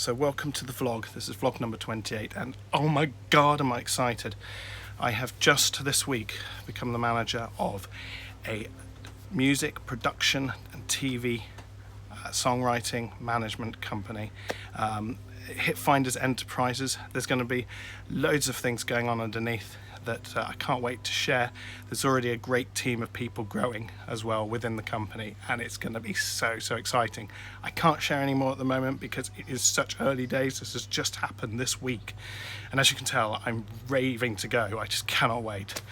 So welcome to the vlog. This is vlog number 28 and oh my god am I excited. I have just this week become the manager of a music production and TV songwriting management company. Hitfinders Enterprises. There's going to be loads of things going on underneath that I can't wait to share. There's already a great team of people growing as well within the company, and it's going to be so exciting. I can't share any more at the moment because it is such early days. This has just happened this week, and as you can tell, I'm raving to go. I just cannot wait.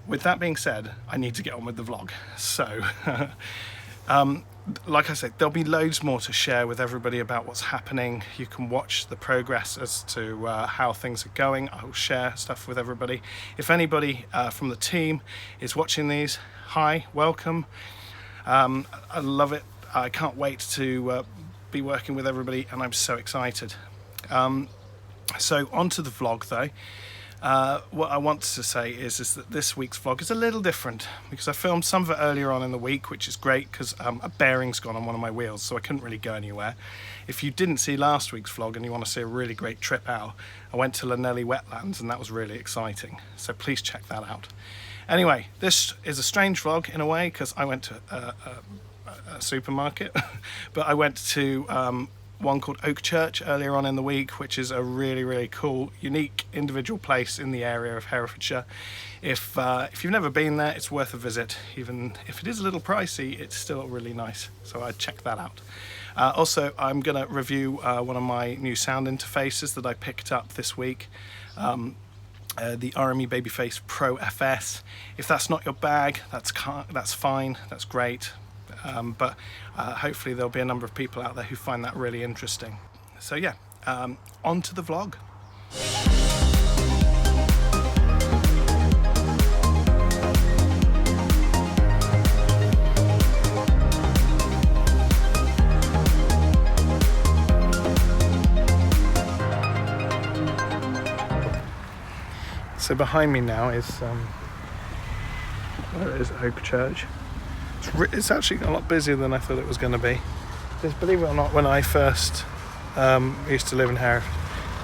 With that being said, I need to get on with the vlog. So like I said, there'll be loads more to share with everybody about what's happening. You can watch the progress as to how things are going. I will share stuff with everybody. If anybody from the team is watching these, hi, welcome. I love it. I can't wait to be working with everybody, and I'm so excited. So onto the vlog though. What I want to say is that this week's vlog is a little different because I filmed some of it earlier on in the week, which is great because a bearing's gone on one of my wheels, so I couldn't really go anywhere. If you didn't see last week's vlog and you want to see a really great trip out, I went to Llanelli Wetlands and that was really exciting, so please check that out. Anyway, this is a strange vlog in a way because I went to a supermarket, but I went to one called Oak Church earlier on in the week, which is a really cool, unique, individual place in the area of Herefordshire. If you've never been there, it's worth a visit. Even if it is a little pricey, it's still really nice, so I'd check that out. Also, I'm going to review one of my new sound interfaces that I picked up this week. The RME Babyface Pro FS. If that's not your bag, that's fine, that's great. But hopefully there'll be a number of people out there who find that really interesting. So yeah, on to the vlog. So behind me now is where is Oak Church. It's actually a lot busier than I thought it was going to be. Because believe it or not, when I first used to live in Hereford,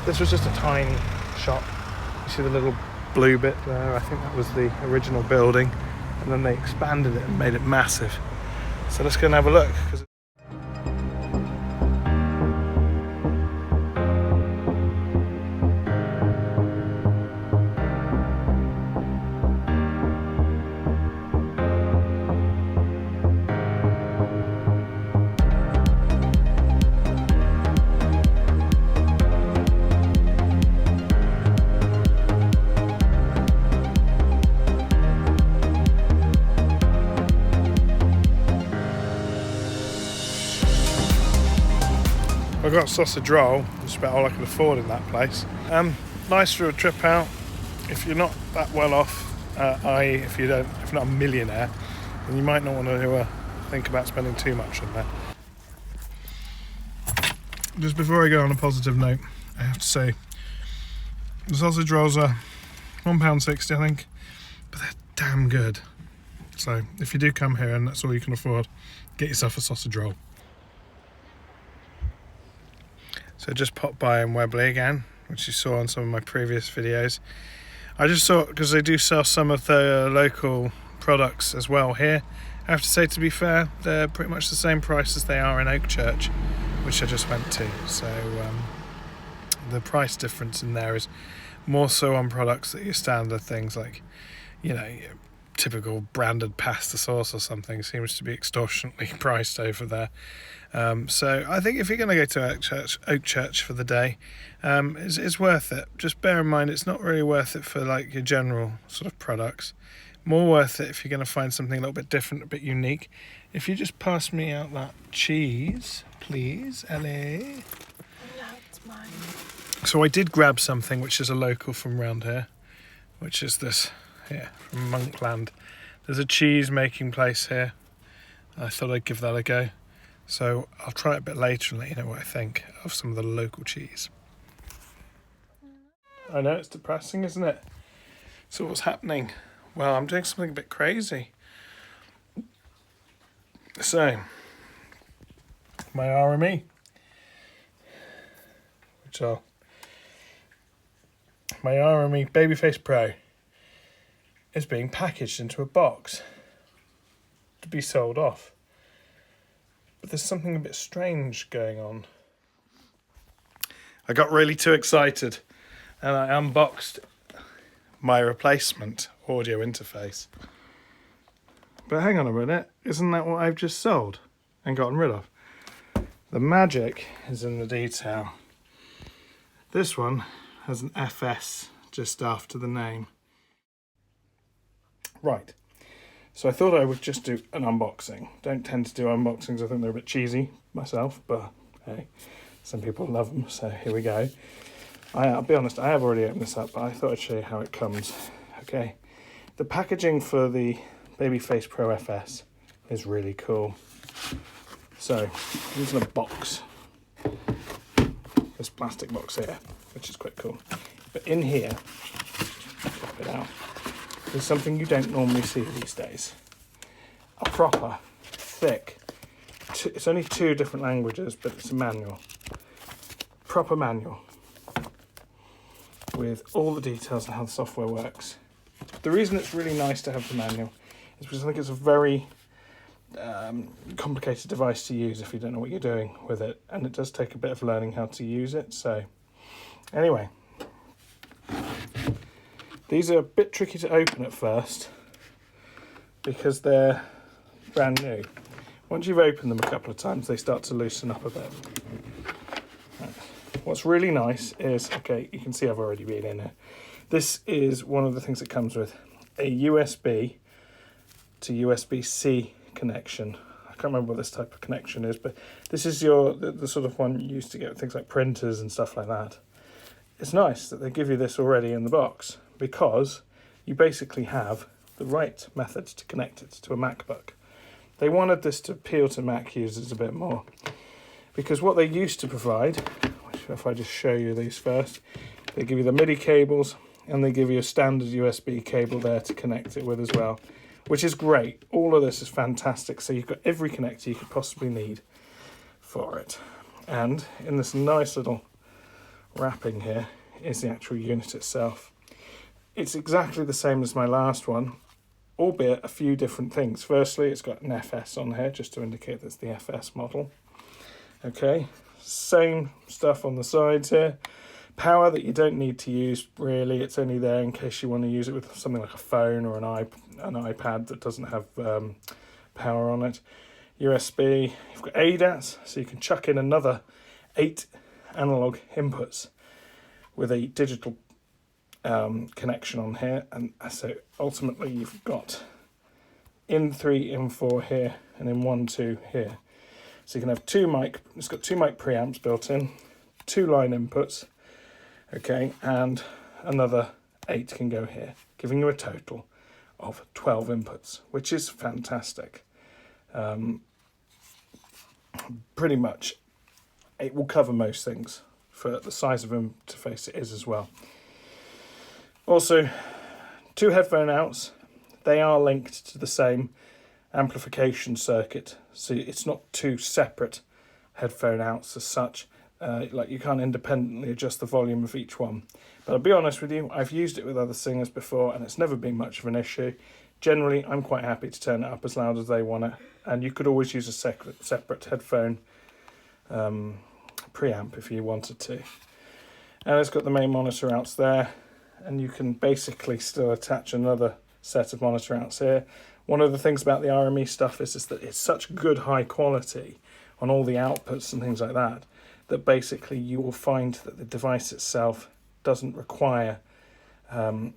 this was just a tiny shop. You see the little blue bit there? I think that was the original building, and then they expanded it and made it massive. So let's go and have a look. I got sausage roll, just about all I could afford in that place. Nice for a trip out. If you're not that well off, if you're not a millionaire, then you might not want to think about spending too much on there. Just before I go on a positive note, I have to say the sausage rolls are £1.60, I think, but they're damn good. So if you do come here and that's all you can afford, get yourself a sausage roll. So just popped by in Webley again, which you saw on some of my previous videos. I just thought, because they do sell some of the local products as well here, I have to say, to be fair, they're pretty much the same price as they are in Oak Church, which I just went to. So the price difference in there is more so on products that your standard things like, you know, your typical branded pasta sauce or something seems to be extortionately priced over there. So I think if you're going to go to Oak Church for the day, it's worth it. Just bear in mind it's not really worth it for like your general sort of products. More worth it if you're going to find something a little bit different, a bit unique. If you just pass me out that cheese, please, Ellie. That's mine. So I did grab something which is a local from around here, which is this here from Monkland. There's a cheese making place here. I thought I'd give that a go. So I'll try it a bit later and let you know what I think of some of the local cheese. I know, it's depressing, isn't it? So what's happening? Well, I'm doing something a bit crazy. So, my RME. which are my RME Babyface Pro, is being packaged into a box to be sold off. But there's something a bit strange going on. I got really too excited and I unboxed my replacement audio interface. But hang on a minute, isn't that what I've just sold and gotten rid of? The magic is in the detail. This one has an FS just after the name. Right, so I thought I would just do an unboxing. Don't tend to do unboxings, I think they're a bit cheesy myself, but hey, some people love them, so here we go. I'll be honest, I have already opened this up, but I thought I'd show you how it comes. Okay, the packaging for the Babyface Pro FS is really cool. So, here's a box. This plastic box here, which is quite cool. But in here, pop it out, there's something you don't normally see these days. A proper, thick, it's only 2 different languages, but it's a manual. Proper manual. With all the details on how the software works. The reason it's really nice to have the manual is because I think it's a very complicated device to use if you don't know what you're doing with it, and it does take a bit of learning how to use it. So anyway, these are a bit tricky to open at first because they're brand new. Once you've opened them a couple of times, they start to loosen up a bit. Right. What's really nice is, okay, you can see I've already been in it. This is one of the things that comes with a USB to USB-C connection. I can't remember what this type of connection is, but this is the sort of one you used to get with things like printers and stuff like that. It's nice that they give you this already in the box because you basically have the right method to connect it to a MacBook. They wanted this to appeal to Mac users a bit more because what they used to provide, which if I just show you these first, they give you the MIDI cables and they give you a standard USB cable there to connect it with as well, which is great. All of this is fantastic. So you've got every connector you could possibly need for it. And in this nice little wrapping here is the actual unit itself. It's exactly the same as my last one, albeit a few different things. Firstly, it's got an FS on here just to indicate that's the FS model. Okay, same stuff on the sides here. Power that you don't need to use really, it's only there in case you want to use it with something like a phone or an iPad that doesn't have power on it. USB, you've got ADATs, so you can chuck in another 8 analog inputs with a digital connection on here, and so ultimately you've got in 3, in 4 here, and in 1, 2 here. So you can have it's got 2 mic preamps built in, 2 line inputs, okay, and another 8 can go here, giving you a total of 12 inputs, which is fantastic. Pretty much it will cover most things for the size of interface it is as well. Also, 2 headphone outs. They are linked to the same amplification circuit, so it's not 2 separate headphone outs as such. Like you can't independently adjust the volume of each one. But I'll be honest with you, I've used it with other singers before and it's never been much of an issue. Generally, I'm quite happy to turn it up as loud as they want it, and you could always use a separate headphone preamp if you wanted to. And it's got the main monitor outs there, and you can basically still attach another set of monitor outs here. One of the things about the RME stuff is that it's such good high quality on all the outputs and things like that, that basically you will find that the device itself doesn't require, you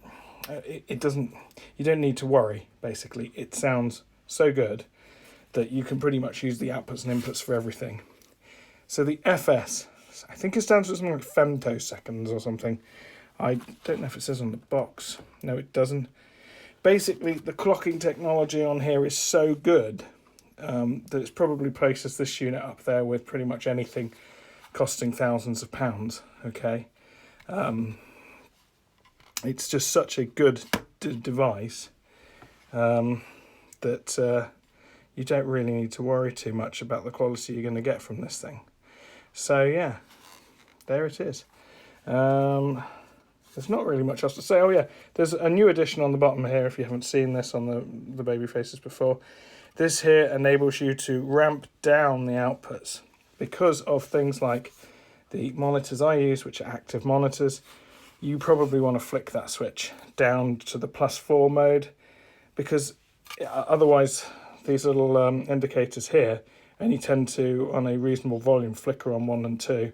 don't need to worry, basically. It sounds so good that you can pretty much use the outputs and inputs for everything. So the FS, I think it stands for something like femtoseconds or something. I don't know if it says on the box. No, it doesn't. Basically, the clocking technology on here is so good that it's probably places this unit up there with pretty much anything costing thousands of pounds, okay? It's just such a good device that you don't really need to worry too much about the quality you're going to get from this thing. So yeah, there it is. There's not really much else to say. Oh yeah, there's a new addition on the bottom here if you haven't seen this on the Babyfaces before. This here enables you to ramp down the outputs because of things like the monitors I use, which are active monitors. You probably want to flick that switch down to the +4 mode, because otherwise these little indicators here only tend to, on a reasonable volume, flicker on 1 and 2,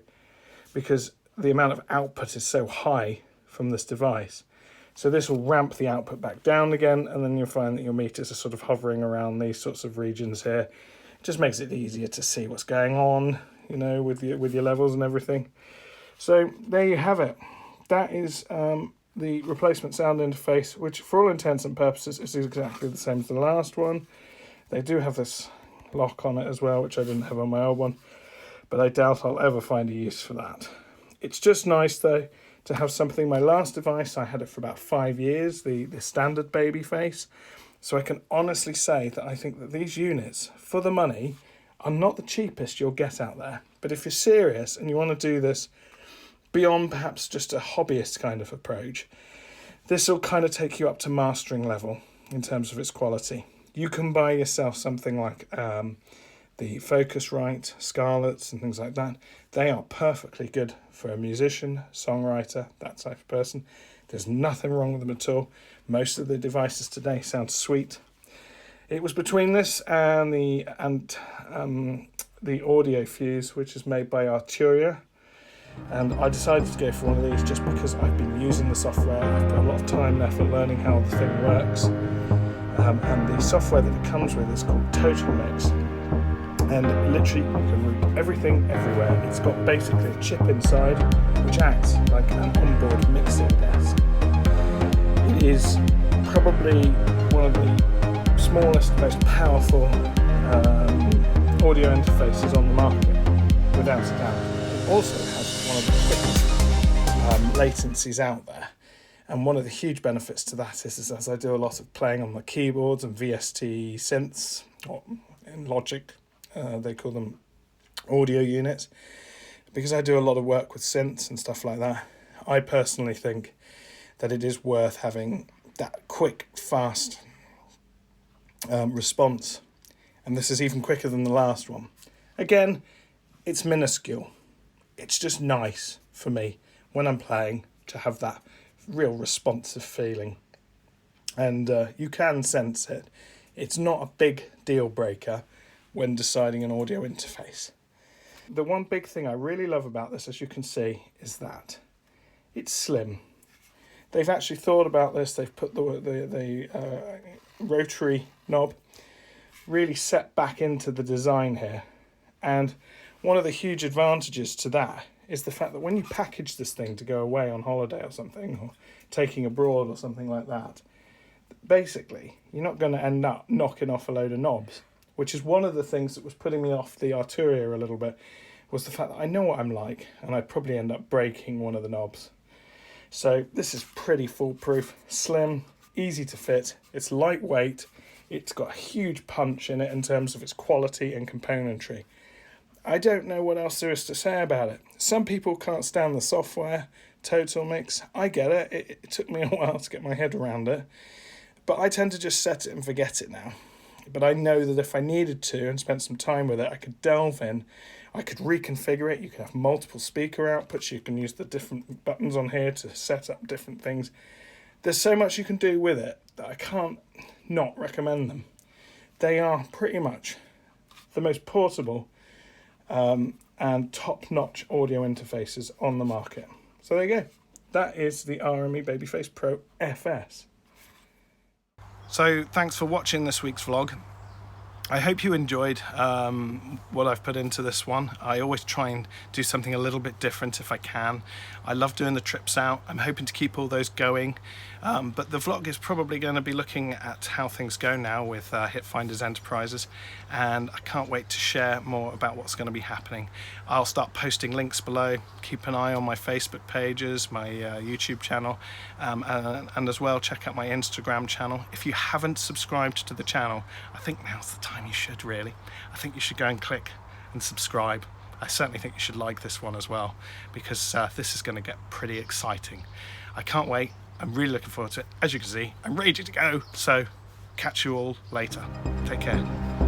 because the amount of output is so high from this device. So this will ramp the output back down again, and then you'll find that your meters are sort of hovering around these sorts of regions here. It just makes it easier to see what's going on, you know, with your levels and everything. So there you have it. That is the replacement sound interface, which for all intents and purposes is exactly the same as the last one. They do have this lock on it as well, which I didn't have on my old one, but I doubt I'll ever find a use for that. It's just nice though to have something. My last device, I had it for about 5 years, the standard Babyface. So I can honestly say that I think that these units, for the money, are not the cheapest you'll get out there. But if you're serious and you want to do this beyond perhaps just a hobbyist kind of approach, this will kind of take you up to mastering level in terms of its quality. You can buy yourself something like the Focusrite, Scarletts and things like that. They are perfectly good for a musician, songwriter, that type of person. There's nothing wrong with them at all. Most of the devices today sound sweet. It was between this and the Audio Fuse, which is made by Arturia, and I decided to go for one of these just because I've been using the software. I've put a lot of time and effort learning how the thing works, and the software that it comes with is called Total Mix. And literally you can route everything everywhere. It's got basically a chip inside which acts like an onboard mixing desk. It is probably one of the smallest, most powerful audio interfaces on the market, without a doubt. It also has one of the quickest latencies out there. And one of the huge benefits to that is as I do a lot of playing on the keyboards and VST synths, or in Logic, they call them audio units. Because I do a lot of work with synths and stuff like that, I personally think that it is worth having that quick, fast response. And this is even quicker than the last one. Again, it's minuscule. It's just nice for me when I'm playing to have that real responsive feeling. And you can sense it. It's not a big deal breaker when deciding an audio interface. The one big thing I really love about this, as you can see, is that it's slim. They've actually thought about this. They've put the rotary knob really set back into the design here. And one of the huge advantages to that is the fact that when you package this thing to go away on holiday or something, or taking abroad or something like that, basically you're not going to end up knocking off a load of knobs, which is one of the things that was putting me off the Arturia a little bit, was the fact that I know what I'm like and I'd probably end up breaking one of the knobs. So this is pretty foolproof, slim, easy to fit, it's lightweight, it's got a huge punch in it in terms of its quality and componentry. I don't know what else there is to say about it. Some people can't stand the software, Total Mix. I get it. It took me a while to get my head around it. But I tend to just set it and forget it now. But I know that if I needed to and spent some time with it, I could delve in. I could reconfigure it. You can have multiple speaker outputs. You can use the different buttons on here to set up different things. There's so much you can do with it that I can't not recommend them. They are pretty much the most portable and top-notch audio interfaces on the market. So there you go. That is the RME Babyface Pro FS. So thanks for watching this week's vlog. I hope you enjoyed what I've put into this one. I always try and do something a little bit different if I can. I love doing the trips out. I'm hoping to keep all those going. But the vlog is probably going to be looking at how things go now with Hitfinders Enterprises, and I can't wait to share more about what's going to be happening. I'll start posting links below. Keep an eye on my Facebook pages, my YouTube channel, and as well check out my Instagram channel. If you haven't subscribed to the channel, I think now's the time you should really. I think you should go and click and subscribe. I certainly think you should like this one as well, because this is going to get pretty exciting. I can't wait. I'm really looking forward to it. As you can see, I'm ready to go. So catch you all later. Take care.